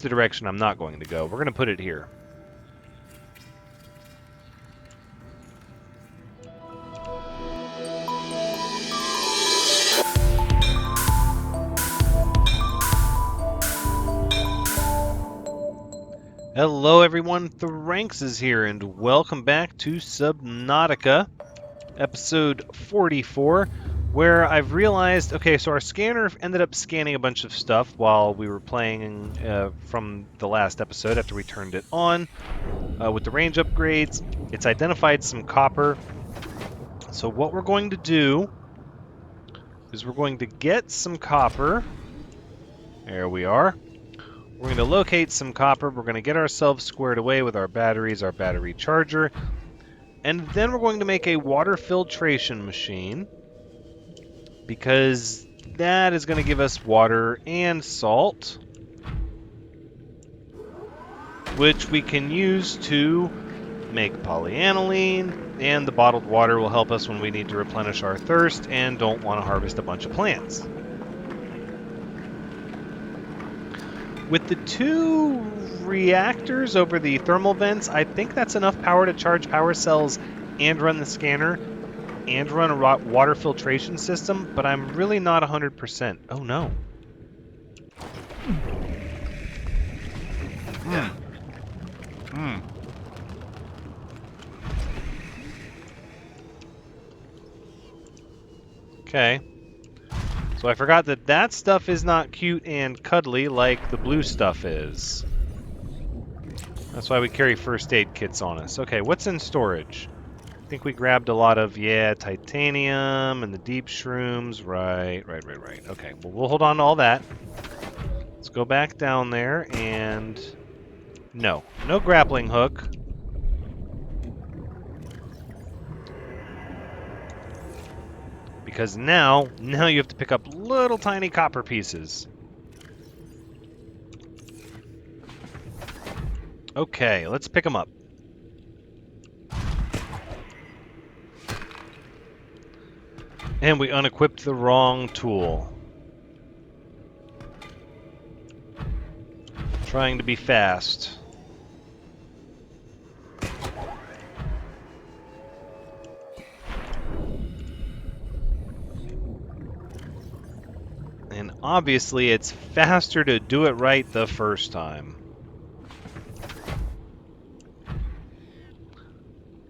the direction I'm not going to go. We're going to put it here. Hello everyone, Thranxes here, and welcome back to Subnautica, episode 44, where I've realized, okay, so our scanner ended up scanning a bunch of stuff while we were playing from the last episode after we turned it on. With the range upgrades, it's identified some copper. So what we're going to do is we're going to get some copper. There we are. We're going to locate some copper. We're going to get ourselves squared away with our batteries, our battery charger. And then we're going to make a water filtration machine, because that is going to give us water and salt, which we can use to make polyaniline, and the bottled water will help us when we need to replenish our thirst and don't want to harvest a bunch of plants. With the two reactors over the thermal vents, I think that's enough power to charge power cells and run the scanner and run a water filtration system, but I'm really not 100%. Oh no. Okay. So I forgot that that stuff is not cute and cuddly like the blue stuff is. That's why we carry first aid kits on us. Okay, what's in storage? I think we grabbed a lot of, titanium and the deep shrooms. Right. Okay, well, we'll hold on to all that. Let's go back down there and... No grappling hook. Because now you have to pick up little tiny copper pieces. Okay, let's pick them up. And we unequipped the wrong tool. Trying to be fast. And obviously it's faster to do it right the first time.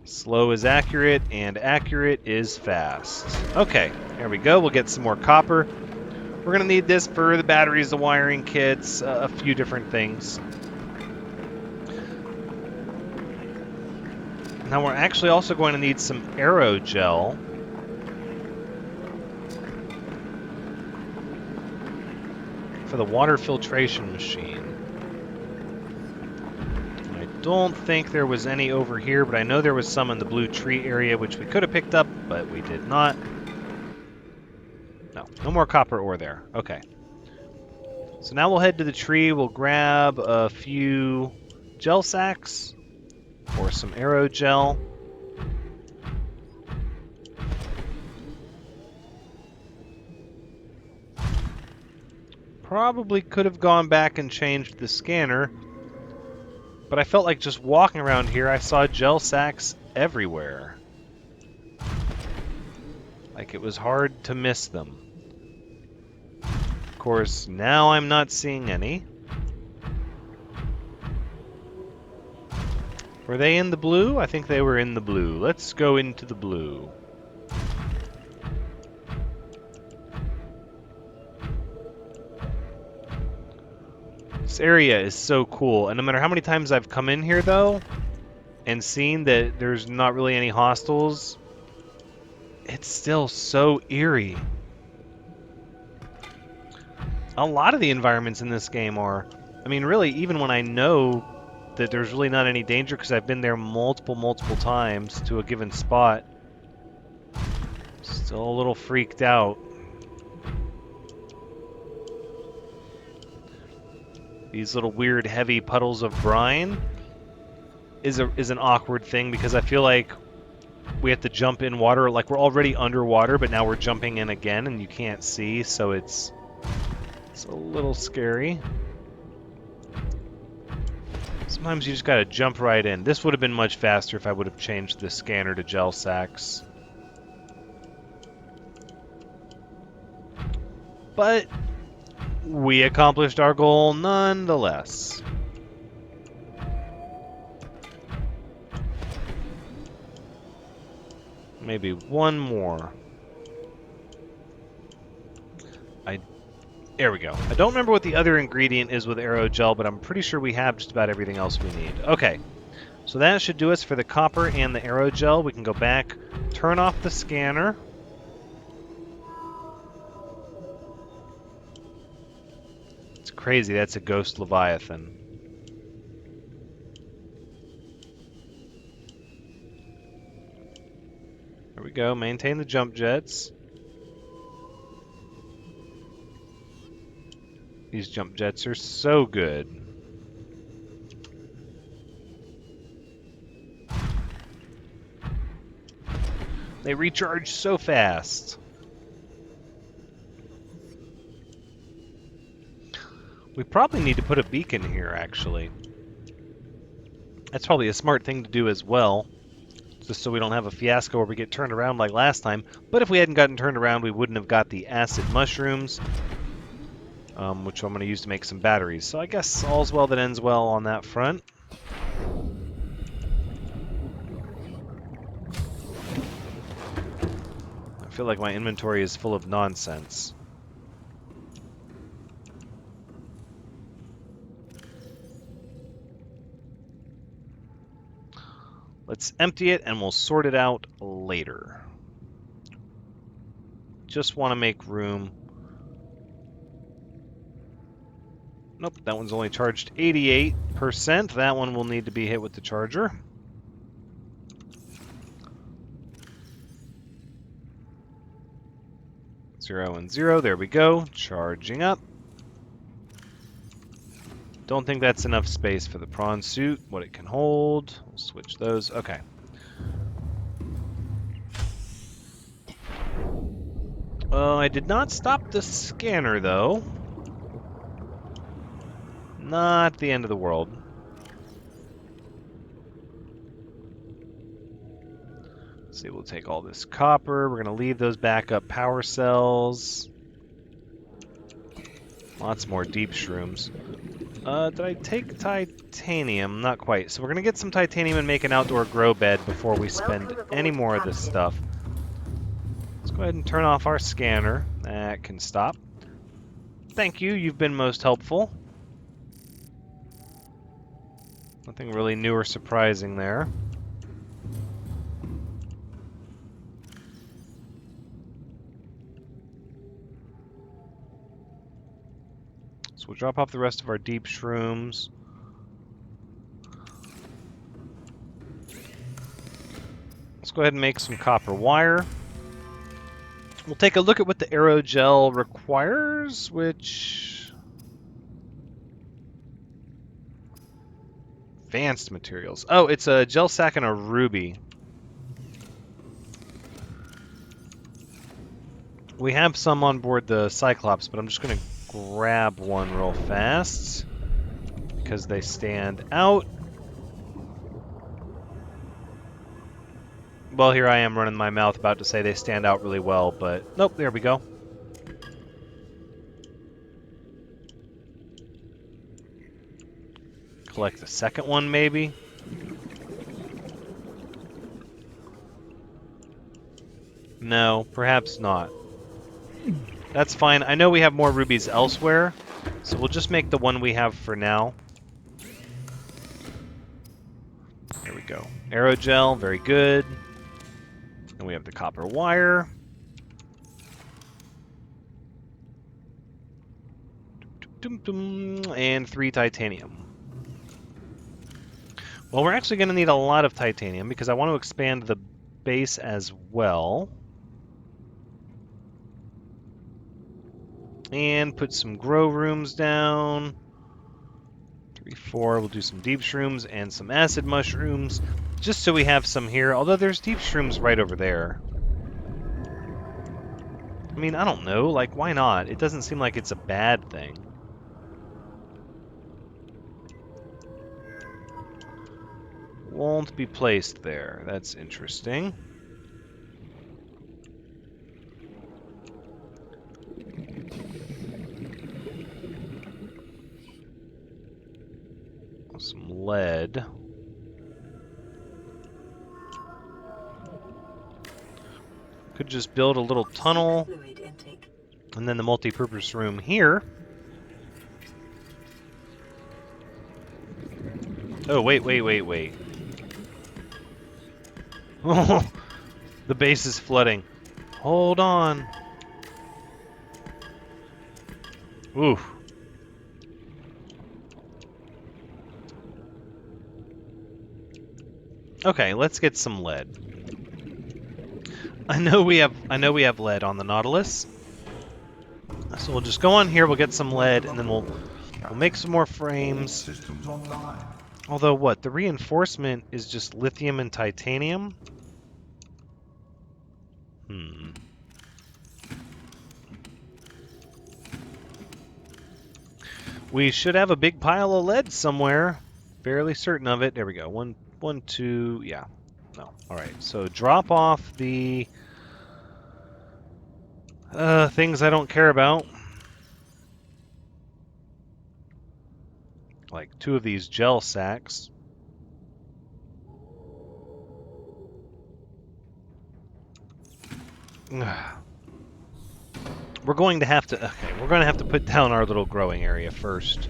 Slow is accurate, and accurate is fast. Okay, there we go. We'll get some more copper. We're going to need this for the batteries, the wiring kits, a few different things. Now we're actually also going to need some aerogel. For the water filtration machine. I don't think there was any over here, but I know there was some in the blue tree area, which we could have picked up, but we did not. No more copper ore there. Okay. So now we'll head to the tree. We'll grab a few gel sacks or some aerogel. Probably could have gone back and changed the scanner, but I felt like just walking around here, I saw gel sacks everywhere. Like it was hard to miss them. Of course, now I'm not seeing any. Were they in the blue? I think they were in the blue. Let's go into the blue. This area is so cool, and no matter how many times I've come in here, though, and seen that there's not really any hostiles, it's still so eerie. A lot of the environments in this game are, I mean, really, even when I know that there's really not any danger because I've been there multiple times to a given spot, still a little freaked out. These little weird heavy puddles of brine is an awkward thing because I feel like we have to jump in water, like we're already underwater, but now we're jumping in again and you can't see, so it's a little scary. Sometimes you just gotta jump right in. This would have been much faster if I would have changed the scanner to gel sacks. But we accomplished our goal nonetheless. Maybe one more. There we go. I don't remember what the other ingredient is with aerogel, but I'm pretty sure we have just about everything else we need. Okay, so that should do us for the copper and the aerogel. We can go back, turn off the scanner. It's crazy, that's a ghost leviathan. There we go, maintain the jump jets. These jump jets are so good. They recharge so fast. We probably need to put a beacon here, actually. That's probably a smart thing to do as well, just so we don't have a fiasco where we get turned around like last time. But if we hadn't gotten turned around, we wouldn't have got the acid mushrooms, which I'm going to use to make some batteries. So I guess all's well that ends well on that front. I feel like my inventory is full of nonsense. Let's empty it and we'll sort it out later. Just want to make room. Nope, that one's only charged 88%. That one will need to be hit with the charger. Zero and zero, there we go. Charging up. Don't think that's enough space for the prawn suit, what it can hold. We'll switch those, okay. I did not stop the scanner, though. Not the end of the world. Let's see, we'll take all this copper. We're going to leave those backup power cells. Lots more deep shrooms. Did I take titanium? Not quite. So we're going to get some titanium and make an outdoor grow bed before we spend any more of this stuff. Let's go ahead and turn off our scanner. That can stop. Thank you, you've been most helpful. Nothing really new or surprising there. So we'll drop off the rest of our deep shrooms. Let's go ahead and make some copper wire. We'll take a look at what the aerogel requires, which... Advanced materials. Oh, it's a gel sack and a ruby. We have some on board the Cyclops, but I'm just going to grab one real fast because they stand out. Well, here I am running my mouth about to say they stand out really well, but nope, there we go. Collect the second one, maybe? No, perhaps not. That's fine. I know we have more rubies elsewhere, so we'll just make the one we have for now. There we go. Aerogel, very good. And we have the copper wire. And 3 titanium. Well, we're actually going to need a lot of titanium because I want to expand the base as well. And put some grow rooms down. 3, 4. We'll do some deep shrooms and some acid mushrooms. Just so we have some here. Although there's deep shrooms right over there. I mean, I don't know. Like, why not? It doesn't seem like it's a bad thing. won't be placed there. That's interesting. Some lead. Could just build a little tunnel, and then the multi-purpose room here. Oh, wait. Oh, the base is flooding. Hold on. Oof. Okay, let's get some lead. I know we have lead on the Nautilus. So we'll just go on here, we'll get some lead, and then we'll make some more frames. Although what? The reinforcement is just lithium and titanium? We should have a big pile of lead somewhere. Fairly certain of it. There we go. One, two, yeah. No. Alright, so drop off the things I don't care about. Like 2 of these gel sacks. We're going to have to put down our little growing area first.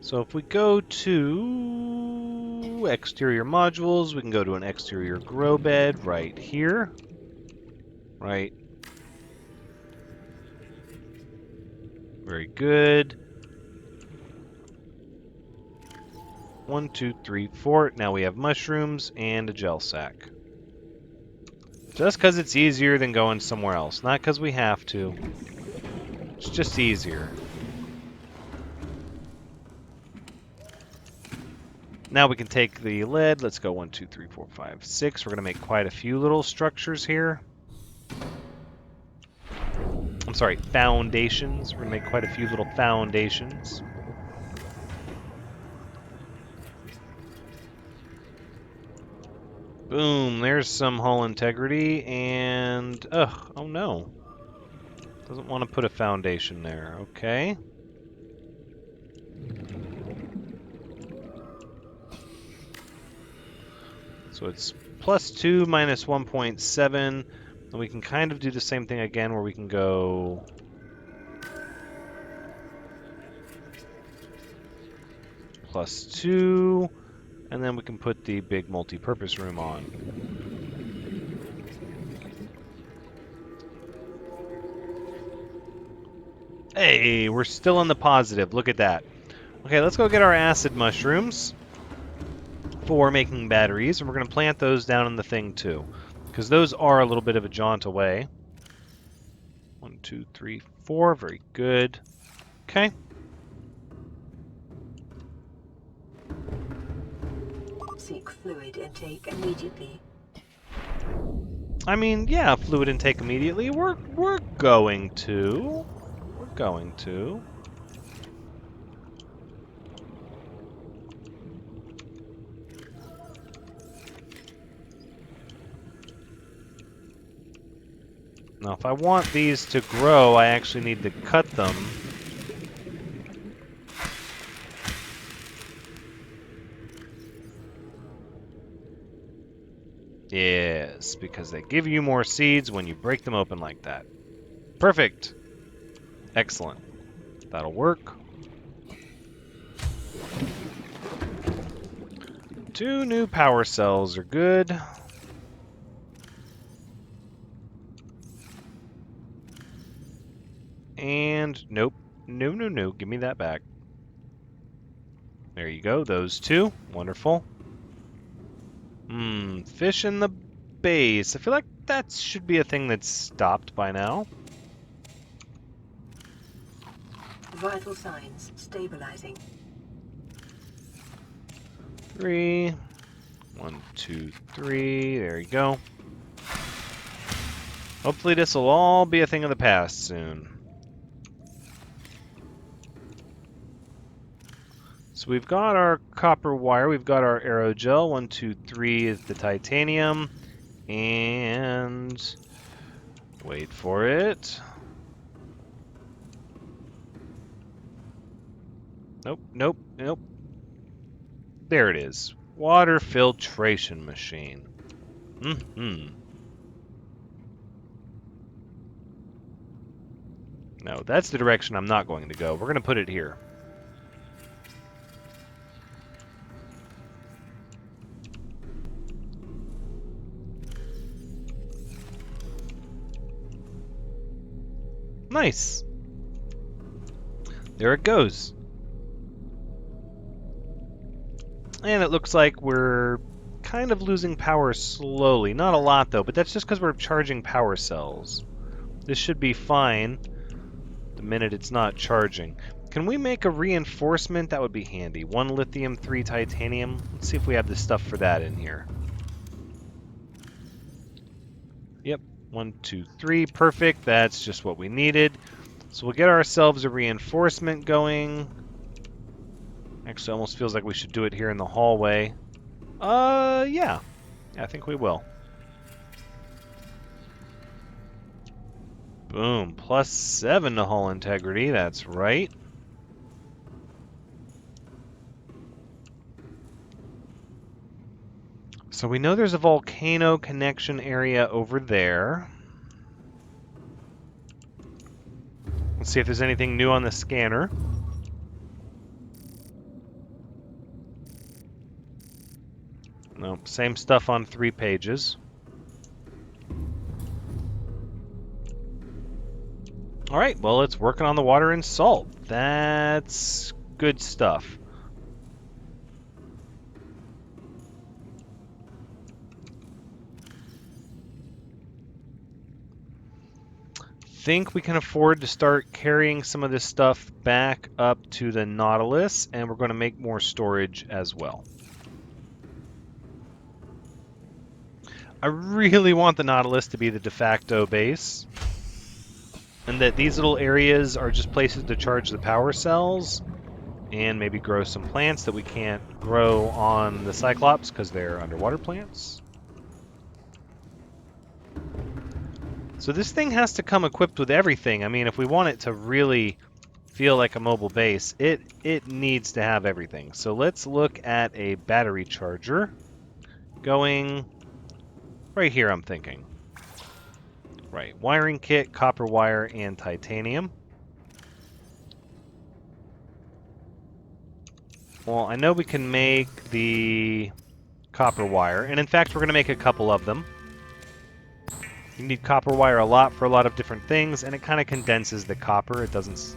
So if we go to exterior modules, we can go to an exterior grow bed right here. Right. Very good. 1, 2, 3, 4. Now we have mushrooms and a gel sack. Just because it's easier than going somewhere else. Not because we have to. It's just easier. Now we can take the lead. Let's go 1, 2, 3, 4, 5, 6. We're going to make quite a few little structures here. I'm sorry, foundations. We're going to make quite a few little foundations. Boom, there's some hull integrity, and... oh no. Doesn't want to put a foundation there. Okay. So it's +2 minus 1.7, and we can kind of do the same thing again where we can go... +2, and then we can put the big multi-purpose room on. Hey, we're still in the positive. Look at that. Okay, let's go get our acid mushrooms for making batteries, and we're going to plant those down in the thing too, because those are a little bit of a jaunt away. 1, 2, 3, 4. Very good. Okay. Seek fluid intake immediately. I mean, yeah, fluid intake immediately. We're going to. We're going to. Now, if I want these to grow, I actually need to cut them. Yes, because they give you more seeds when you break them open like that. Perfect. Excellent. That'll work. 2 new power cells are good. And nope. No. Give me that back. There you go. Those 2. Wonderful. Fish in the base. I feel like that should be a thing that's stopped by now. Vital signs stabilizing. 3. 1, 2, 3. There you go. Hopefully this will all be a thing of the past soon. So we've got our copper wire, we've got our aerogel. 1, 2, 3 is the titanium. And wait for it. Nope, nope, nope. There it is. Water filtration machine. No, that's the direction I'm not going to go. We're going to put it here. Nice. There it goes. And it looks like we're kind of losing power slowly. Not a lot, though, but that's just because we're charging power cells. This should be fine the minute it's not charging. Can we make a reinforcement? That would be handy. 1 lithium, 3 titanium. Let's see if we have the stuff for that in here. Yep, 1, 2, 3. Perfect. That's just what we needed. So we'll get ourselves a reinforcement going. Actually, almost feels like we should do it here in the hallway. Yeah. I think we will. Boom. +7 to hull integrity. That's right. So we know there's a volcano connection area over there. Let's see if there's anything new on the scanner. Nope, same stuff on 3 pages. Alright, well, it's working on the water and salt. That's good stuff. Think we can afford to start carrying some of this stuff back up to the Nautilus, and we're going to make more storage as well. I really want the Nautilus to be the de facto base, and that these little areas are just places to charge the power cells and maybe grow some plants that we can't grow on the Cyclops because they're underwater plants. So this thing has to come equipped with everything. I mean, if we want it to really feel like a mobile base, it needs to have everything. So let's look at a battery charger going right here, I'm thinking. Right, wiring kit, copper wire, and titanium. Well, I know we can make the copper wire, and in fact we're going to make a couple of them. You need copper wire a lot for a lot of different things, and it kind of condenses the copper. It doesn't,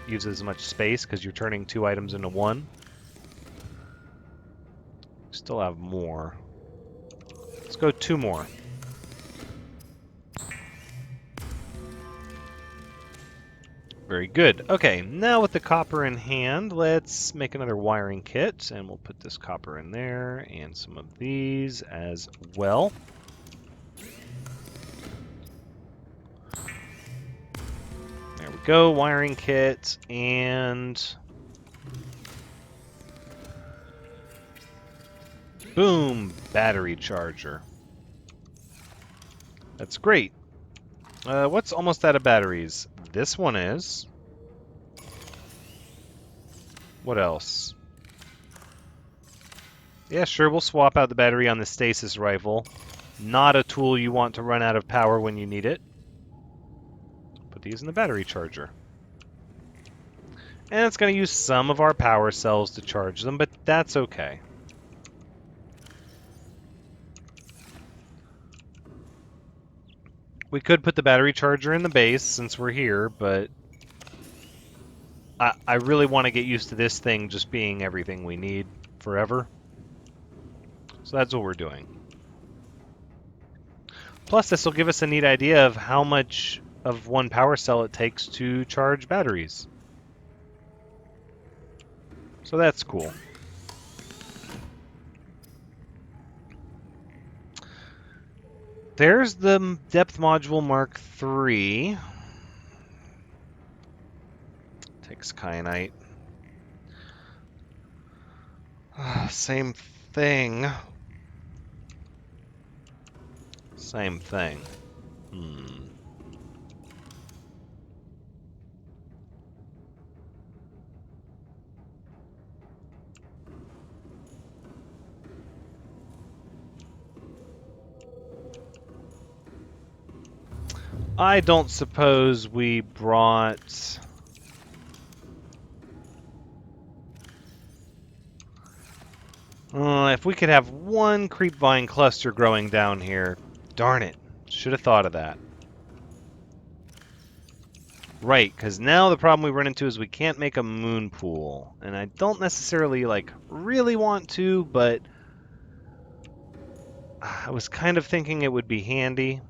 use as much space because you're turning 2 items into 1. Still have more. Let's go 2 more. Very good. Okay, now with the copper in hand, let's make another wiring kit, and we'll put this copper in there, and some of these as well. There we go, wiring kit, and boom, battery charger. That's great. What's almost out of batteries? This one is. What else? Yeah, sure, we'll swap out the battery on the stasis rifle. Not a tool you want to run out of power when you need it. Put these in the battery charger. And it's going to use some of our power cells to charge them, but that's okay. We could put the battery charger in the base since we're here, but I really want to get used to this thing just being everything we need forever. So that's what we're doing. Plus, this will give us a neat idea of how much of one power cell it takes to charge batteries. So that's cool. There's the depth module Mark III. Takes kyanite. Same thing. Same thing. I don't suppose we brought... if we could have one creep vine cluster growing down here. Darn it. Should have thought of that. Right, because now the problem we run into is we can't make a moon pool. And I don't necessarily, like, really want to, but... I was kind of thinking it would be handy.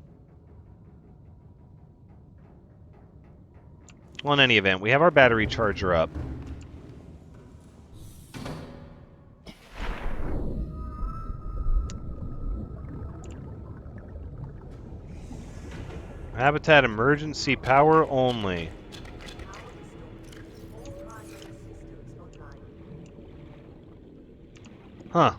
Well, in any event, we have our battery charger up. Habitat emergency power only. Huh.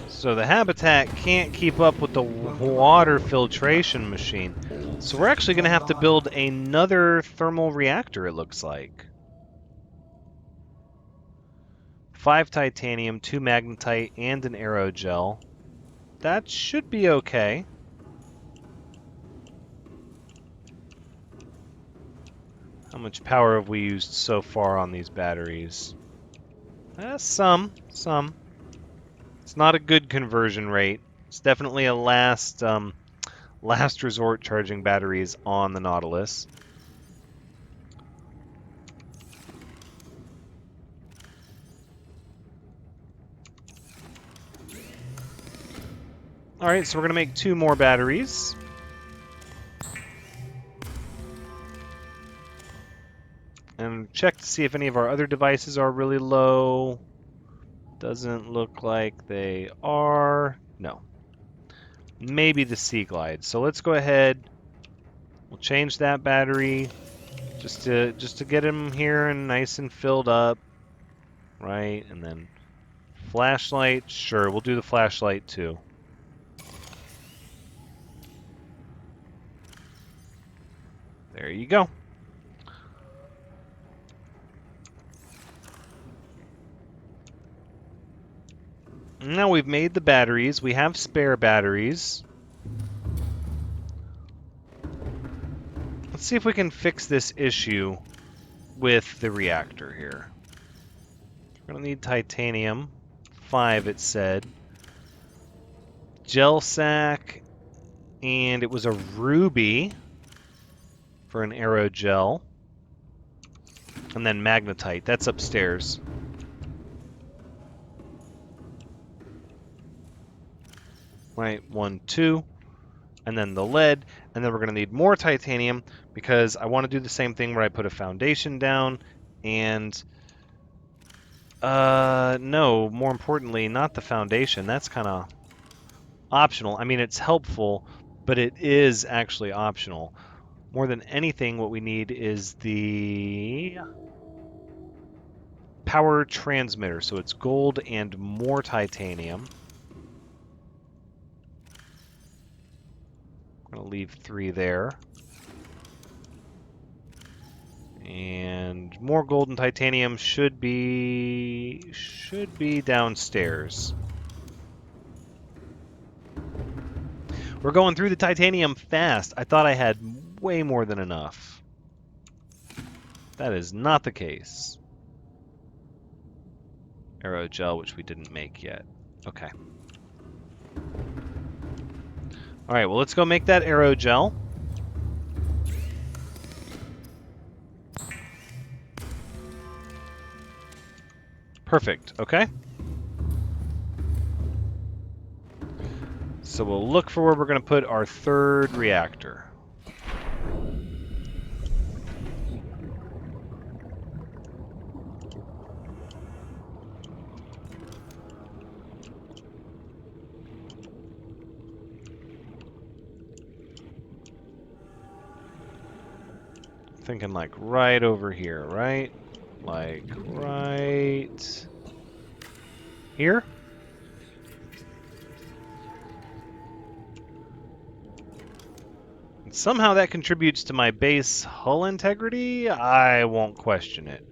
So the habitat can't keep up with the water filtration machine. So we're actually going to have to build another thermal reactor, it looks like. 5 titanium, 2 magnetite, and an aerogel. That should be okay. How much power have we used so far on these batteries? Some. It's not a good conversion rate. It's definitely a last resort charging batteries on the Nautilus. Alright, so we're going to make 2 more batteries. And check to see if any of our other devices are really low. Doesn't look like they are. No. Maybe the Sea Glide. So let's go ahead. We'll change that battery just to get him here and nice and filled up. Right, and then flashlight. Sure, we'll do the flashlight too. There you go. Now we've made the batteries. We have spare batteries. Let's see if we can fix this issue with the reactor here. We're going to need titanium. 5, it said. Gel sac. And it was a ruby for an aerogel. And then magnetite. That's upstairs. Right, 1, 2. And then the lead. And then we're going to need more titanium because I want to do the same thing where I put a foundation down and... no, more importantly, not the foundation. That's kind of optional. I mean, it's helpful, but it is actually optional. More than anything, what we need is the power transmitter. So it's gold and more titanium. I'm going to leave 3 there. And more gold and titanium should be downstairs. We're going through the titanium fast. I thought I had way more than enough. That is not the case. Aerogel, which we didn't make yet. Okay. Alright, well, let's go make that aerogel. Perfect, okay. So we'll look for where we're going to put our 3rd reactor. thinking like right over here, right? Like right here? And somehow that contributes to my base hull integrity. I won't question it.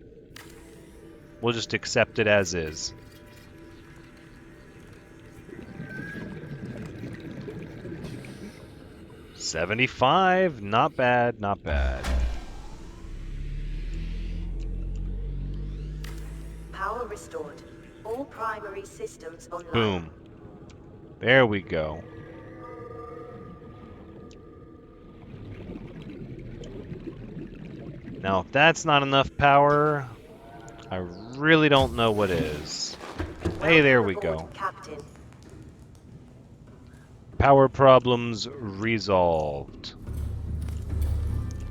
We'll just accept it as is. $75, not bad, not bad. Power restored. All primary systems online. Boom. There we go. Now, if that's not enough power, I really don't know what is. Hey, there we go. Captain. Power problems resolved.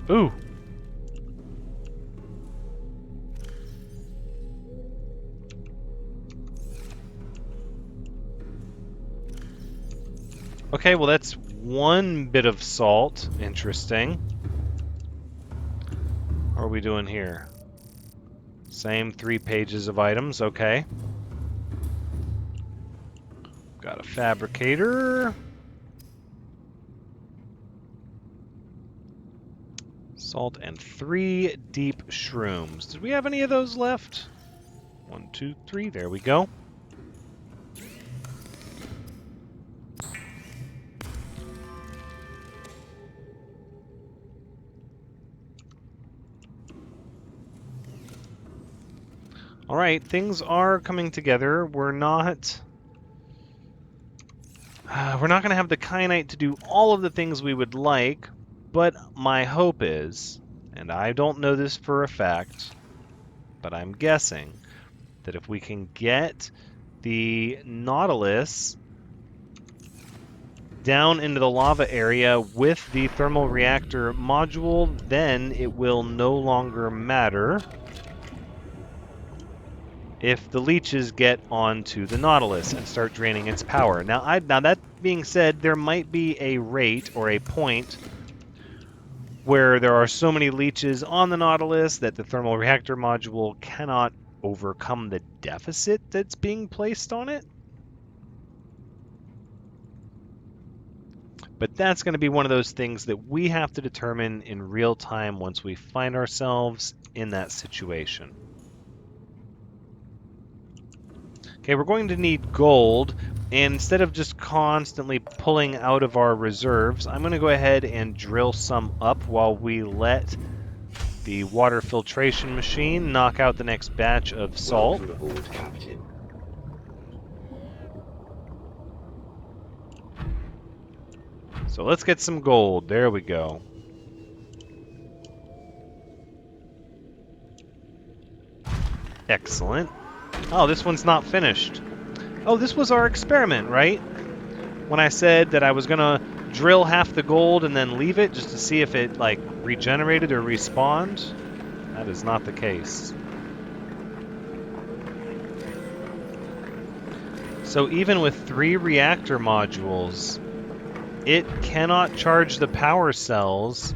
Ooh. Okay, well that's one bit of salt. Interesting. How are we doing here? Same 3 pages of items, okay. Got a fabricator. Salt and 3 deep shrooms. Did we have any of those left? 1, 2, 3, there we go. All right, things are coming together. We're not going to have the kyanite to do all of the things we would like, but my hope is, and I don't know this for a fact, but I'm guessing that if we can get the Nautilus down into the lava area with the thermal reactor module, then it will no longer matter if the leeches get onto the Nautilus and start draining its power. Now that being said, there might be a rate or a point where there are so many leeches on the Nautilus that the thermal reactor module cannot overcome the deficit that's being placed on it. But that's going to be one of those things that we have to determine in real time once we find ourselves in that situation. Okay, we're going to need gold, and instead of just constantly pulling out of our reserves, I'm going to go ahead and drill some up while we let the water filtration machine knock out the next batch of salt. Welcome aboard, Captain. So let's get some gold. There we go. Excellent. Oh, this one's not finished. Oh, this was our experiment, right? When I said that I was gonna drill half the gold and then leave it just to see if it, like, regenerated or respawned. That is not the case. So even with 3 reactor modules, it cannot charge the power cells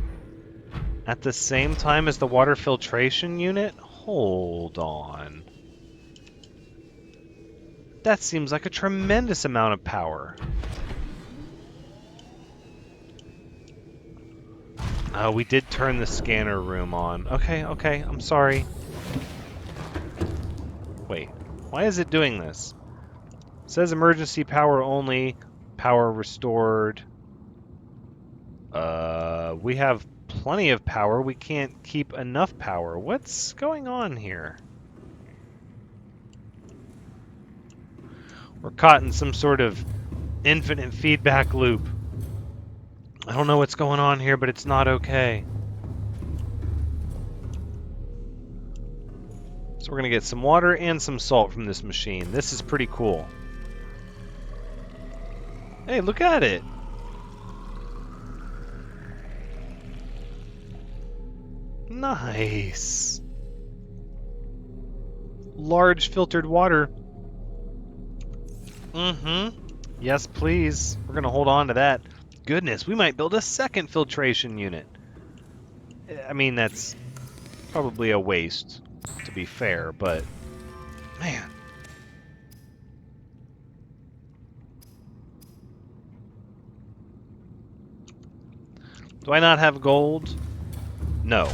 at the same time as the water filtration unit? Hold on. That seems like a tremendous amount of power. Oh, we did turn the scanner room on. Okay, I'm sorry. Wait, why is it doing this? It says emergency power only, power restored. We have plenty of power. We can't keep enough power. What's going on here? We're caught in some sort of infinite feedback loop. I don't know what's going on here, but it's not okay. So we're going to get some water and some salt from this machine. This is pretty cool. Hey, look at it! Nice! Large filtered water. Yes, please. We're going to hold on to that. Goodness, we might build a second filtration unit. I mean, that's probably a waste, to be fair, but man. Do I not have gold? No.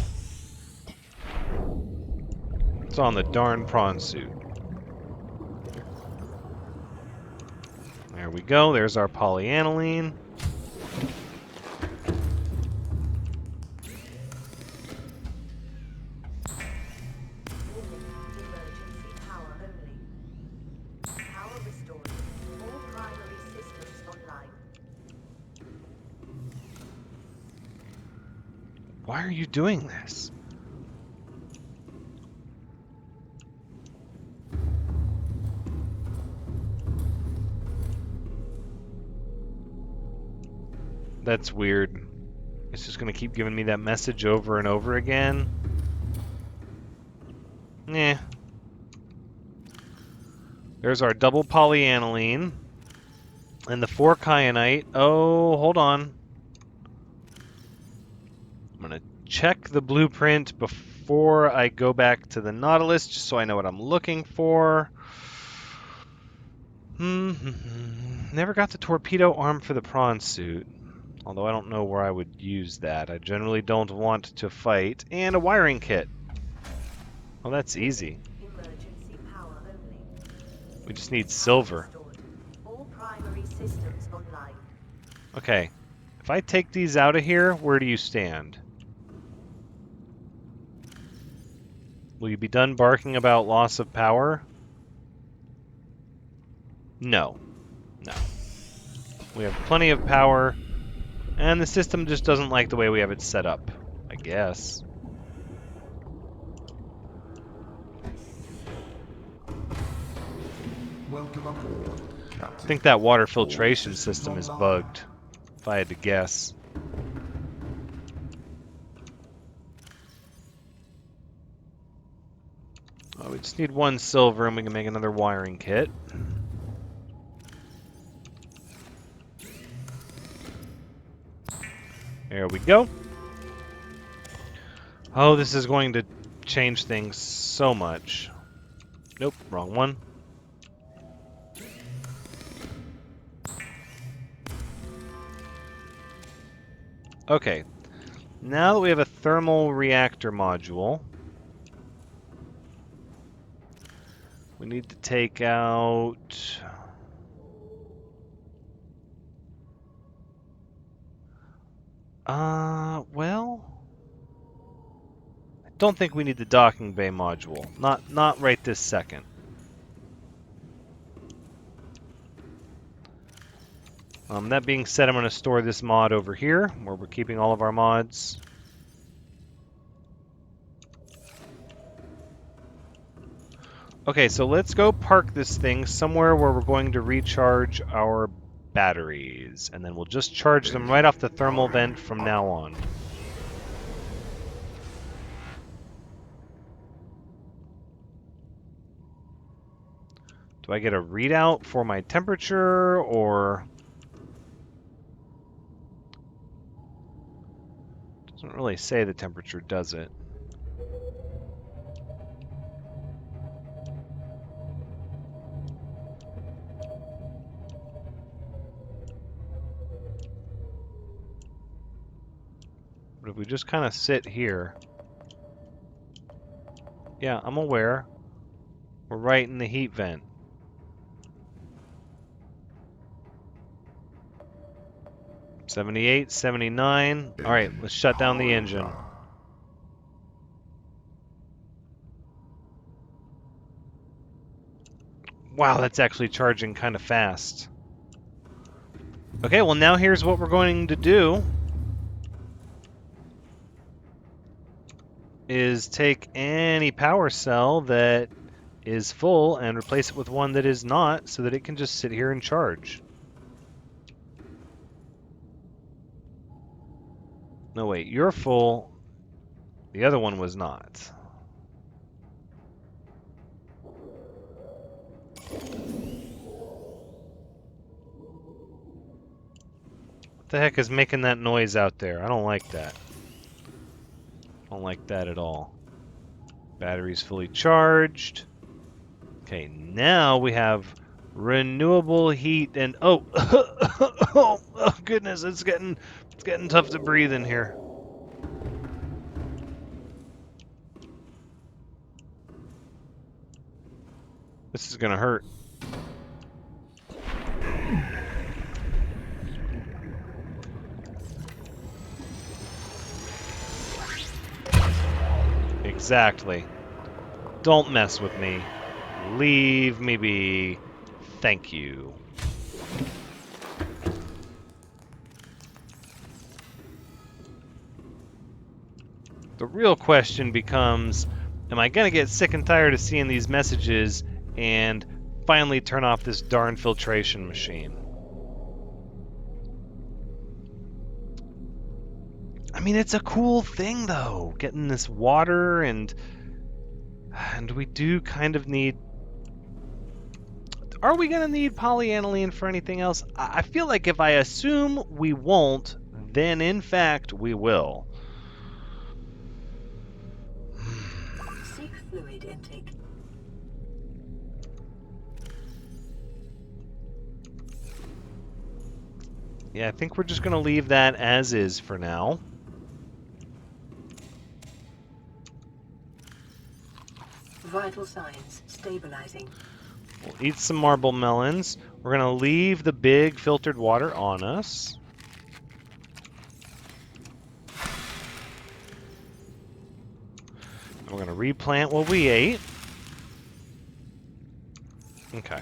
It's on the darn prawn suit. There we go. There's our polyaniline. Emergency power only. Power restored. All primary systems online. Why are you doing this? That's weird. It's just going to keep giving me that message over and over again. Eh. There's our double polyaniline. And the 4 kyanite. Oh, hold on. I'm going to check the blueprint before I go back to the Nautilus, just so I know what I'm looking for. Never got the torpedo arm for the prawn suit. Although I don't know where I would use that. I generally don't want to fight. And a wiring kit. Well, that's easy. Emergency power only. We just need silver. Restored. All primary systems online. Okay. If I take these out of here, where do you stand? Will you be done barking about loss of power? No. No. We have plenty of power, and the system just doesn't like the way we have it set up, I guess. Welcome aboard, I Captain. think that water filtration system is bugged, if I had to guess. Oh, we just need 1 silver and we can make another wiring kit. There we go. Oh, this is going to change things so much. Nope, wrong one. Okay, now that we have a thermal reactor module, we need to take out... well... I don't think we need the docking bay module. Not right this second. That being said, I'm going to store this mod over here, where we're keeping all of our mods. Okay, so let's go park this thing somewhere where we're going to recharge our batteries, and then we'll just charge them right off the thermal vent from now on. Do I get a readout for my temperature, or... Doesn't really say the temperature, does it? But if we just kind of sit here... Yeah, I'm aware. We're right in the heat vent. $78, $79. Alright, let's shut down the engine. Wow, that's actually charging kind of fast. Okay, well now here's what we're going to do. Is take any power cell that is full and replace it with one that is not, so that it can just sit here and charge. No, wait, you're full. The other one was not. What the heck is making that noise out there? I don't like that. Don't like that at all. Battery's fully charged. Okay, now we have renewable heat and oh goodness, it's getting tough to breathe in here. This is gonna hurt. Exactly. Don't mess with me. Leave me be. Thank you. The real question becomes, am I going to get sick and tired of seeing these messages and finally turn off this darn filtration machine? I mean, it's a cool thing, though, getting this water, and we do kind of need... Are we going to need polyaniline for anything else? I feel like if I assume we won't, then in fact we will. Seek fluid intake. Yeah, I think we're just going to leave that as is for now. Vital signs stabilizing. We'll eat some marble melons. We're going to leave the big filtered water on us. And we're going to replant what we ate. Okay.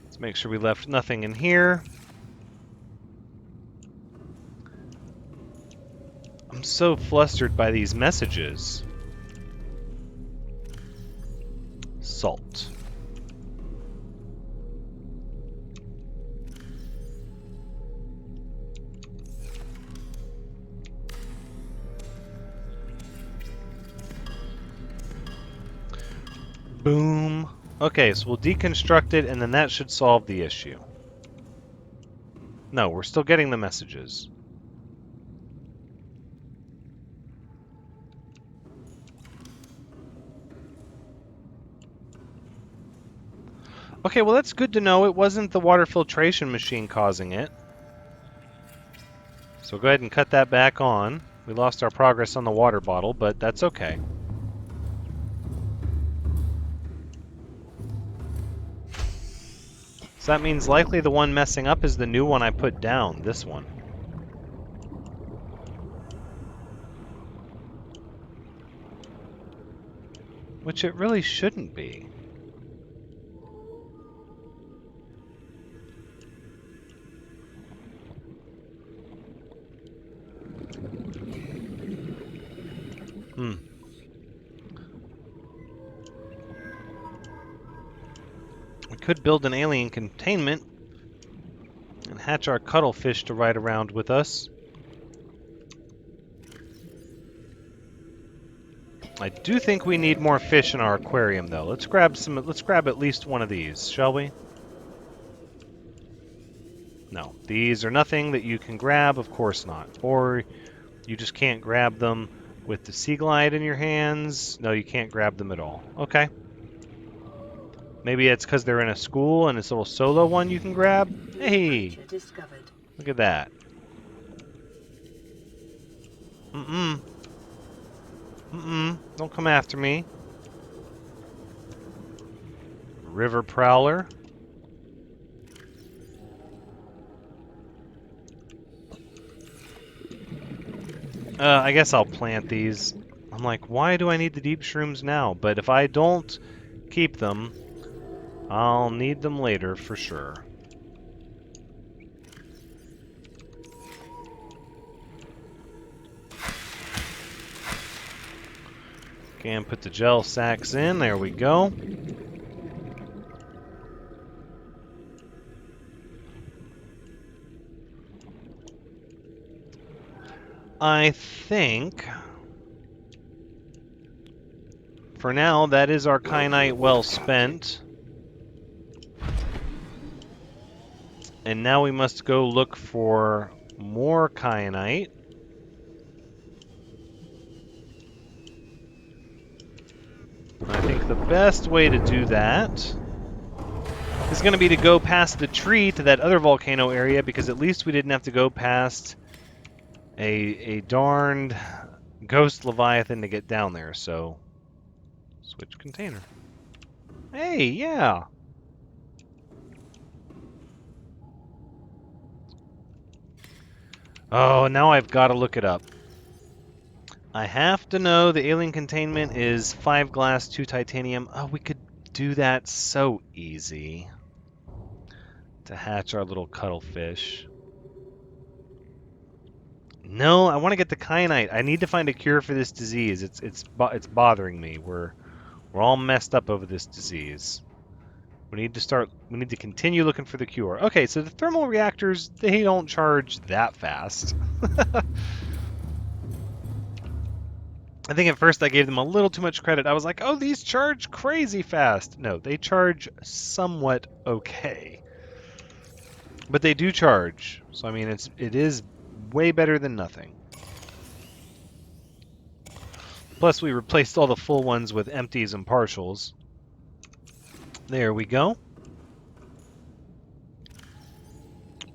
Let's make sure we left nothing in here. I'm so flustered by these messages. Salt. Boom. Okay, so we'll deconstruct it, and then that should solve the issue. No, we're still getting the messages. Okay, well that's good to know. It wasn't the water filtration machine causing it. So go ahead and cut that back on. We lost our progress on the water bottle, but that's okay. So that means likely the one messing up is the new one I put down, this one. Which it really shouldn't be. We could build an alien containment and hatch our cuttlefish to ride around with us. I do think we need more fish in our aquarium, though. Let's grab at least one of these, shall we? No, these are nothing that you can grab, of course not. Or you just can't grab them with the Sea Glide in your hands. No, you can't grab them at all. Okay. Maybe it's because they're in a school and it's a little solo one you can grab. Hey! Look at that. Don't come after me. River Prowler. I guess I'll plant these. I'm like, why do I need the deep shrooms now? But if I don't keep them, I'll need them later for sure. And put the gel sacks in. There we go. I think for now that is our kyanite well spent. And now we must go look for more kyanite. best way to do that is going to be to go past the tree to that other volcano area, because at least we didn't have to go past a darned ghost leviathan to get down there. So, switch container. Hey, yeah. Oh, now I've got to look it up. I have to know the alien containment is 5 glass, 2 titanium. Oh, we could do that so easy to hatch our little cuttlefish. No, I want to get the kyanite. I need to find a cure for this disease. It's bothering me. We're all messed up over this disease. We need to continue looking for the cure. Okay, so the thermal reactors, they don't charge that fast. I think at first I gave them a little too much credit. I was like, oh, these charge crazy fast. No, they charge somewhat okay. But they do charge. So I mean it is way better than nothing. Plus we replaced all the full ones with empties and partials. There we go.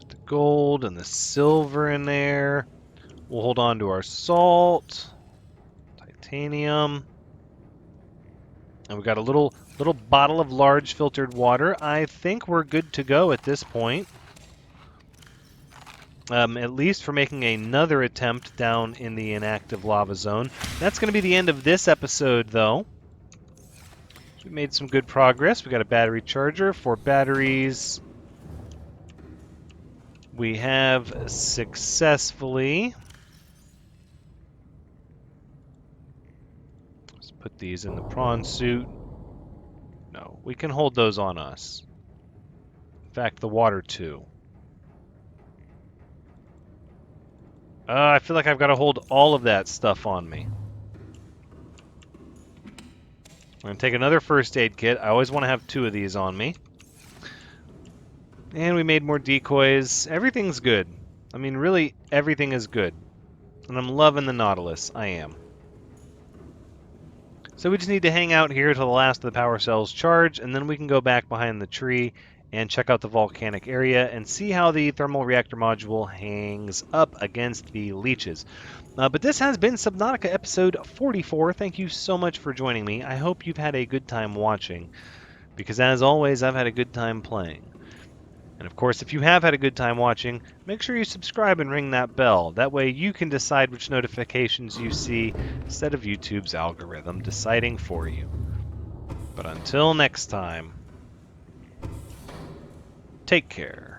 The gold and the silver in there. We'll hold on to our salt. Titanium. And we got a little bottle of large filtered water. I think we're good to go at this point. At least for making another attempt down in the inactive lava zone. That's going to be the end of this episode, though. We made some good progress. We got a battery charger, 4 batteries. We have successfully... Let's put these in the prawn suit. No, we can hold those on us. In fact, the water too. I feel like I've got to hold all of that stuff on me. I'm going to take another first aid kit. I always want to have 2 of these on me. And we made more decoys. Everything's good. I mean, really, everything is good. And I'm loving the Nautilus. I am. So we just need to hang out here till the last of the power cells charge, and then we can go back behind the tree and check out the volcanic area and see how the thermal reactor module hangs up against the leeches. But this has been Subnautica episode 44. Thank you so much for joining me. I hope you've had a good time watching, because as always, I've had a good time playing. And of course, if you have had a good time watching, make sure you subscribe and ring that bell. That way you can decide which notifications you see instead of YouTube's algorithm deciding for you. But until next time, take care.